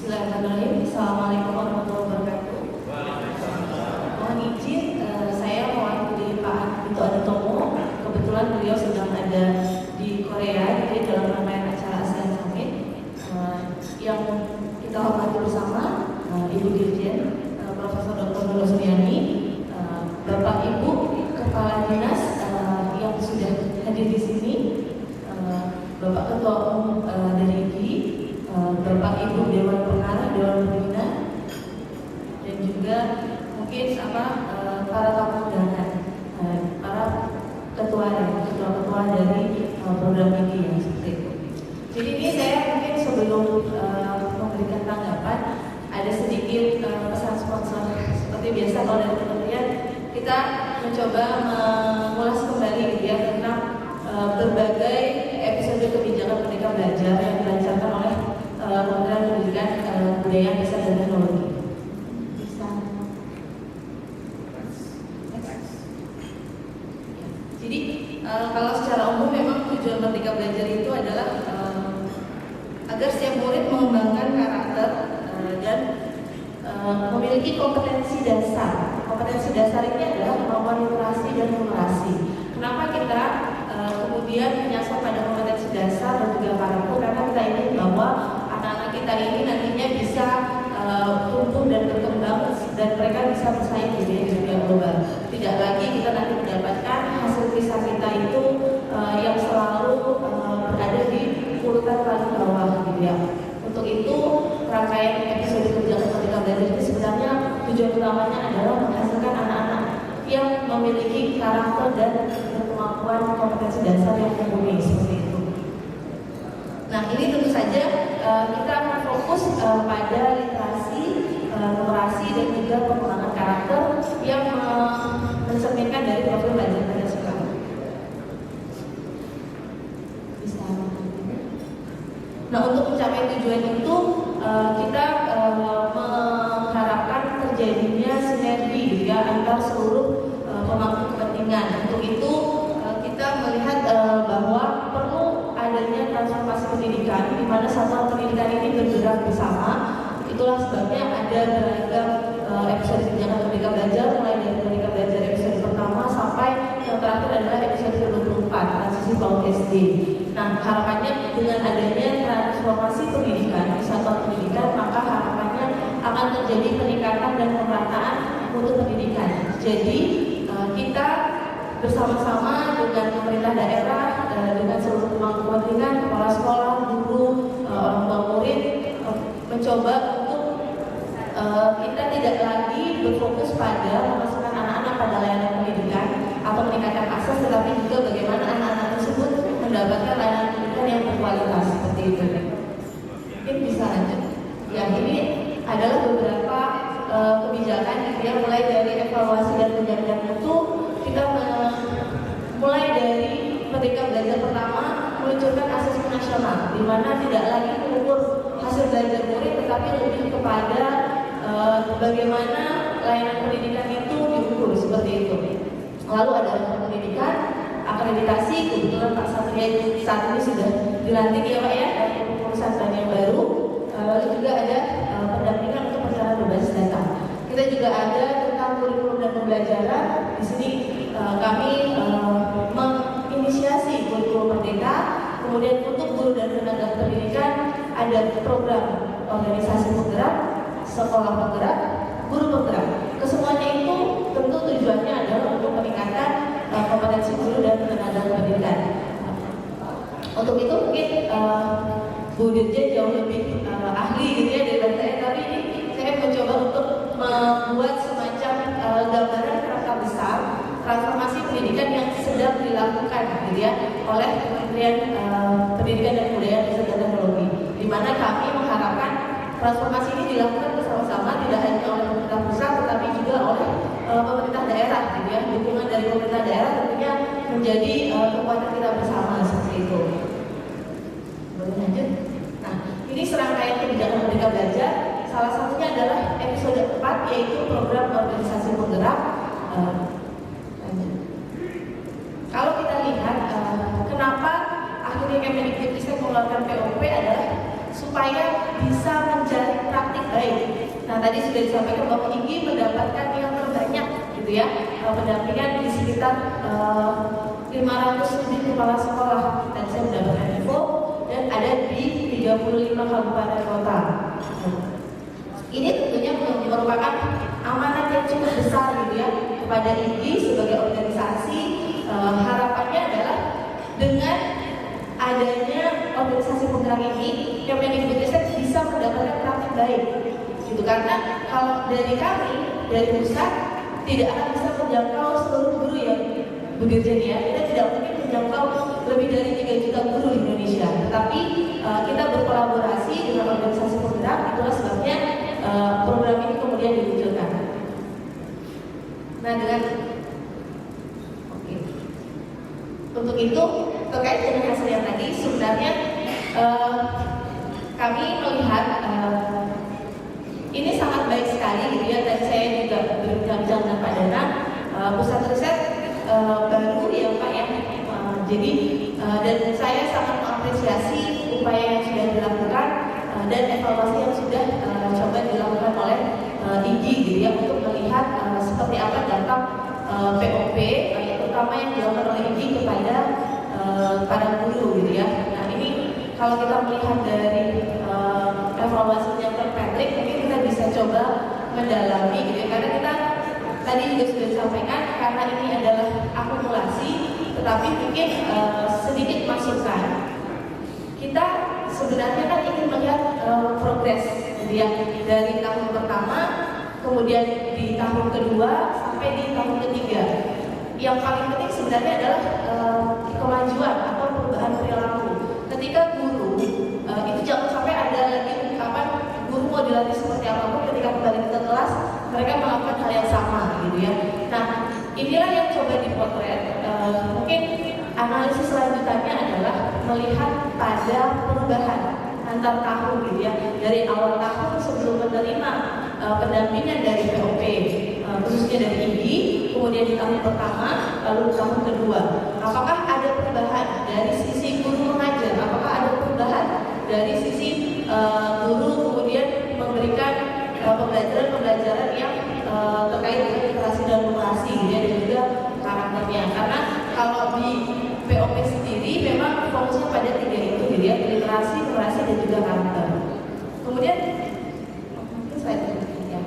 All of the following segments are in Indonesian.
Bismillahirrahmanirrahim. Assalamualaikum warahmatullahi wabarakatuh. Mohon izin, saya mewakili Pak Dito Aditomo. Kebetulan beliau sedang ada di Korea, jadi dalam rangkaian acara ASEAN Summit yang kita hormati bersama Ibu Dirjen, Profesor Dr. Nur Suryani, Bapak Ibu Kepala Dinas yang sudah hadir di sini, Bapak Ketua Umum dari IGI, Bapak Ibu Dewan Pengarah, Dewan Pembina, dan juga mungkin para tamu undangan, para ketua-ketua dari program ini yang seperti itu. Jadi ini saya mungkin sebelum memberikan tanggapan ada sedikit pesan sponsor. Seperti biasa kalau dari kementerian kita mencoba mengulas kembali gitu ya tentang berbagai episode kebijakan Merdeka Belajar yang dilancarkan oleh Kementerian Pendidikan, Kebudayaan, Riset dan Teknologi. Bisa. Jadi kalau secara umum memang tujuan Merdeka Belajar itu adalah agar setiap murid mengembangkan karakter dan memiliki kompetensi dasar. Kompetensi dasar ini adalah kemampuan literasi dan numerasi. Kenapa kita kemudian menyasar pada kompetensi dasar dan juga karakter? Karena kita ingin bahwa anak-anak kita ini nantinya bisa tumbuh dan berkembang dan mereka bisa bersaing di dunia global. Tidak lagi kita nanti mendapatkan hasil PISA kita itu yang selalu berada di urutan paling bawah gitu ya. Untuk itu rangkaian episode kebijakan Merdeka Belajar ini sebenarnya tujuan utamanya adalah menghasilkan anak-anak yang memiliki karakter dan kemampuan kompetensi dasar yang mumpuni seperti itu. Nah ini tentu saja kita akan fokus pada literasi, numerasi dan juga pengembangan karakter yang mencerminkan dari profil belajar Pancasila. Nah untuk mencapai tujuan itu kita mengharapkan terjadinya sinergi ya antar seluruh pemangku kepentingan. Untuk itu kita melihat bahwa perlu adanya transformasi pendidikan di mana satuan pendidikan ini bergerak bersama. Itulah sebabnya ada beragam episode kebijakan Merdeka Belajar, mulai dari Merdeka Belajar episode pertama sampai yang terakhir adalah episode ke-24 transisi PAUD SD. Nah harapannya dengan adanya transformasi pendidikan di satuan pendidikan, maka harapannya akan terjadi peningkatan dan pemerataan mutu pendidikan. Jadi kita bersama-sama dengan pemerintah daerah, dengan seluruh pemangku kepentingan, kepala sekolah, guru, orang tua murid, mencoba untuk kita tidak lagi berfokus pada memasukkan anak-anak pada layanan pendidikan atau meningkatkan akses, tetapi juga bagaimana anak-anak tersebut mendapatkan layanan pendidikan yang berkualitas seperti itu. Mungkin bisa lanjut. Ya ini adalah beberapa kebijakan yang mulai dari evaluasi dan penjagaan mutu. Kita mulai dari Merdeka Belajar pertama meluncurkan asesmen nasional, di mana tidak lagi mengukur hasil belajar murid, tetapi lebih kepada bagaimana layanan pendidikan itu diukur seperti itu. Lalu ada pendidikan, akreditasi, kebetulan Pak Satria saat ini sudah dilantik ya Pak ya, pengurusan yang baru. Lalu juga ada pendampingan untuk perencanaan berbasis data. Kita juga ada tentang kurikulum dan pembelajaran. Di sini kami menginisiasi kurikulum Merdeka. Kemudian untuk guru dan tenaga pendidikan ada program organisasi penggerak, sekolah penggerak, guru penggerak. Kesemuanya itu tentu tujuannya adalah untuk meningkatkan kompetensi guru dan tenaga pendidikan. Untuk itu mungkin Bu Dirjen jauh lebih ahli gitu ya daripada saya, tapi ini saya mencoba untuk membuat semacam gambaran kerangka besar transformasi pendidikan yang sedang dilakukan gitu ya oleh Kementerian Pendidikan dan Kebudayaan, Riset dan Teknologi, di mana kami mengharapkan transformasi ini dilakukan bersama-sama tidak hanya oleh pemerintah pusat tetapi juga oleh pemerintah daerah gitu ya. Dukungan dari pemerintah daerah tentunya menjadi kekuatan kita bersama seperti itu. Boleh lanjut? Nah, ini serangkaian kebijakan Merdeka Belajar. Salah satunya adalah episode 4 yaitu program organisasi penggerak. Kalau kita lihat kenapa akhirnya Kemendikbudristek mengeluarkan POP adalah supaya bisa menjadi tadi sudah disampaikan bahwa IGI mendapatkan yang terbanyak gitu ya, pendampingan di sekitar 500 lebih kepala sekolah. Dan saya mendapatkan info dan ada di 35 kabupaten kota. Ini tentunya merupakan amanat yang cukup besar gitu ya kepada IGI sebagai organisasi. Harapannya adalah dengan adanya organisasi penggerak ini, Kemendikbudristek bisa mendapatkan praktik baik, gitu. Karena kalau dari kami, dari pusat tidak akan bisa menjangkau seluruh guru yang bekerja ya. Kita tidak mungkin menjangkau lebih dari 3 juta guru di Indonesia. Tetapi kita berkolaborasi dengan organisasi penggerak, itulah sebabnya program ini kemudian dimunculkan. Nah, untuk itu terkait dengan hasil yang tadi, sebenarnya kami melihat ini sangat baik sekali gitu ya. Tadi saya juga berbincang dengan Pak Dana, pusat riset baru ya Pak ya. Jadi dan saya sangat mengapresiasi upaya yang sudah dilakukan dan evaluasi yang sudah coba dilakukan oleh IGI gitu ya, untuk melihat seperti apa dampak POP terutama yang dilakukan oleh IGI kepada para guru gitu ya. Nah, ini kalau kita melihat dari evaluasinya Dr. Patrick, mungkin kita bisa coba mendalami gitu ya, karena kita tadi juga sudah disampaikan karena ini adalah akumulasi, tetapi mungkin sedikit masukan. Kita sebenarnya kan ingin melihat progres gitu ya, dari tahun pertama kemudian di tahun kedua sampai di tahun ketiga. Yang paling penting sebenarnya adalah kemajuan atau perubahan perilaku. Ketika guru itu jangan sampai ada lagi ungkapan guru mau dilatih seperti apapun, ketika kembali ke kelas mereka melakukan hal yang sama gitu ya. Nah, inilah yang coba dipotret. Mungkin analisis selanjutnya adalah melihat pada perubahan antar tahun gitu ya, dari awal tahun sebelum menerima pendampingan dari POP, khususnya dari IGI, kemudian di tahun pertama, lalu di tahun kedua. Apakah ada perubahan dari sisi guru mengajar? Apakah ada perubahan dari sisi guru kemudian memberikan pembelajaran-pembelajaran yang terkait dengan literasi dan numerasi gitu ya, dan juga karakternya? Karena kalau di POP sendiri memang fokusnya pada 3 itu gitu ya, literasi, numerasi, dan juga karakter. Kemudian mungkin slide berikutnya.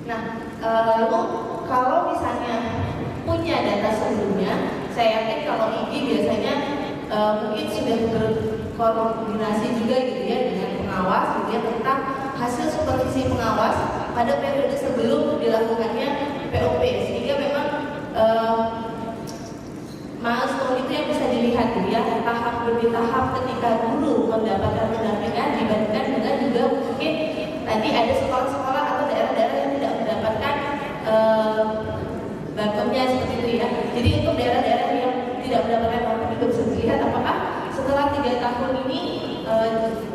Nah, lalu kalau misalnya punya data sebelumnya, saya yakin kalau IGI biasanya mungkin sudah berkoordinasi juga gitu ya dengan pengawas gitu ya, tentang hasil supervisi pengawas pada periode sebelum dilakukannya POP, sehingga memang milestone itu yang bisa dilihat gitu ya, tahap demi tahap ketika guru mendapatkan pendampingan dibandingkan dengan juga mungkin tadi ada sekolah-sekolah atau daerah-daerah yang tidak mendapatkan bantuannya seperti itu ya. Jadi untuk daerah-daerah yang tidak mendapatkan bantuan itu bisa dilihat apakah setelah 3 tahun ini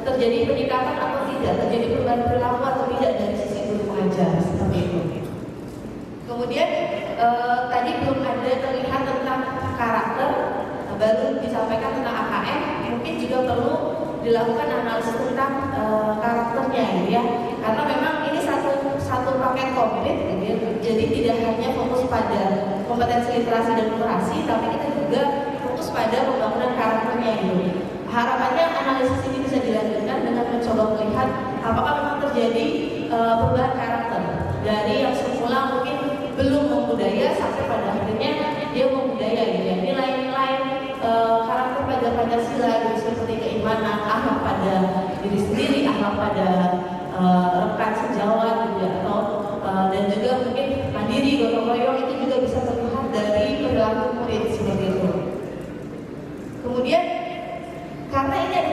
terjadi peningkatan atau tidak, terjadi perubahan perilaku atau tidak dari sisi guru mengajar seperti itu. Kemudian tadi belum ada terlihat tentang karakter, baru disampaikan tentang AKM, mungkin juga perlu dilakukan analisis tentang karakternya gitu ya, karena memang ini satu paket komplit gitu ya. Jadi tidak hanya fokus pada kompetensi literasi dan numerasi, tapi kita juga fokus pada pembangunan karakternya gitu. Harapannya analisis ini bisa dilanjutkan dengan mencoba melihat apakah memang terjadi perubahan karakter dari yang semula mungkin belum membudaya sampai pada akhirnya dia membudaya gitu ya. Nilai-nilai karakter pada Pancasila gitu, seperti keimanan, akhlak pada diri sendiri, akhlak pada rekan sejawat gitu ya, atau dan juga mungkin mandiri, gotong royong, itu juga bisa terlihat dari perilaku murid seperti itu. Kemudian karena ini ada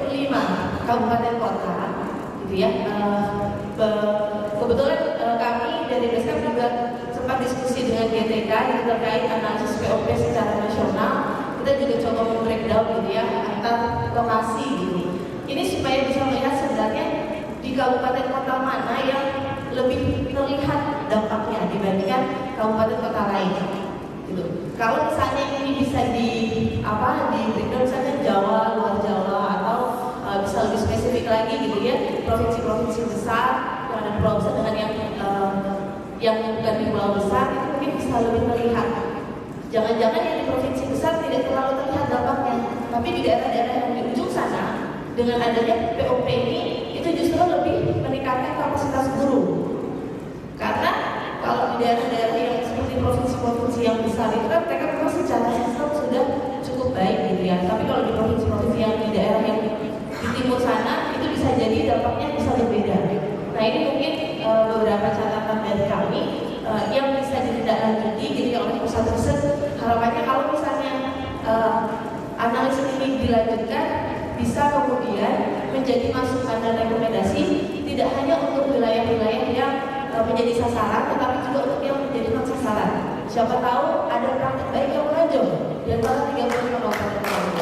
35 kabupaten kota gitu ya, kebetulan kami dari BESKAM juga sempat diskusi dengan GTK gitu, terkait analisis POP secara nasional. Kita juga coba membreakdown gitu ya antar lokasi gitu. Ini supaya bisa melihat sebenarnya di kabupaten kota mana yang lebih terlihat dampaknya dibandingkan kabupaten kota lain gitu. Kalau misalnya ini bisa di breakdown misalnya Jawa, luar Jawa, atau bisa lebih spesifik lagi gitu ya, provinsi-provinsi besar pulau besar dengan yang bukan di pulau besar itu mungkin bisa lebih terlihat. Jangan-jangan yang di provinsi besar tidak terlalu terlihat dampaknya, tapi di daerah-daerah yang di ujung sana dengan adanya POP ini itu justru lebih meningkatkan kapasitas guru. Karena kalau di daerah-daerah yang seperti provinsi-provinsi yang besar itu kan mereka memang secara sistem sudah cukup baik gitu ya. Tapi kalau di provinsi-provinsi yang di daerah yang di timur sana itu bisa jadi dampaknya bisa berbeda. Nah ini mungkin beberapa catatan dari kami yang bisa ditindaklanjuti gitu ya oleh pusat riset. Harapannya kalau misalnya analisis ini dilanjutkan bisa kemudian menjadi masukan dan rekomendasi tidak hanya untuk wilayah-wilayah yang menjadi sasaran, tetapi juga untuk yang menjadi non sasaran. Siapa tahu ada praktik baik yang menonjol di antara 35 kabupaten.